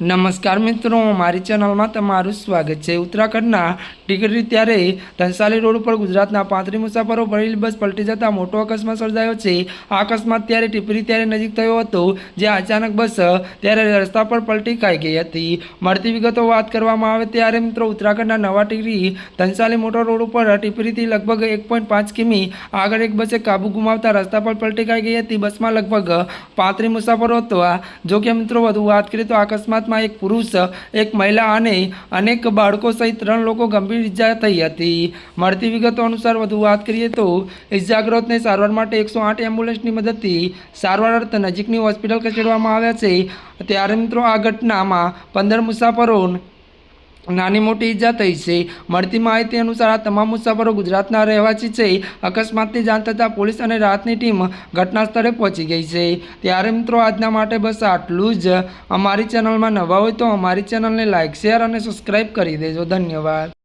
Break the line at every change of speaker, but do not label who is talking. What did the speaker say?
नमस्कार मित्रों, मारी चेनल में तमारुं स्वागत है। उत्तराखंड टिकरी त्यारे धनसाली रोड पर गुजरातना 35 मुसाफरो भरेली बस पलटी जता मोटो अकस्मात सर्जायो छे। आ अकस्मात त्यारे टिपरी त्यारे नजीक थयो हतो, जे अचानक बस त्यारे रस्ता पर पलटी खाई गई हती। मळती विगतो वात करवामां आवे त्यारे मित्रों उत्तराखंडना नवा टिकरी धनसाली मोटो रोड पर टिपरीथी लगभग 1.5 किमी आगळ एक बसे काबू गुमावता रस्ता पर पलटी खाई गई हती। बसमां लगभग 35 मुसाफरो हता। जो कि मित्रों वधु वात करीए तो अकस्मात में एक पुरुष, एक महिला और अनेक बाळको सहित 3 लोग गंभीर इजा थई हती। मळती विगतो अनुसार वधु बात करिए तो इजाग्रस्तने सारवार माटे 108 एम्ब्युलन्सनी मददथी सारवार अर्थे नजीकनी होस्पिटल खसेडवामां आव्या छे। त्यारे मित्रों आ घटनामां 15 मुसाफरो नानी मोटी ईजा थई छे। मळती माहिती अनुसार आ तमाम मुसाफरो गुजरातना रहेवासी छे। अकस्मातनी जाण थतां पोलीस अने राहतनी टीम घटना स्थळे पहोंची गई छे। त्यारे मित्रों आजना माटे बस आटલું જ। अमारी चेनल में नवा होय तो अमारी चेनल ने लाइक, शेर और सब्सक्राइब करी देजो। धन्यवाद।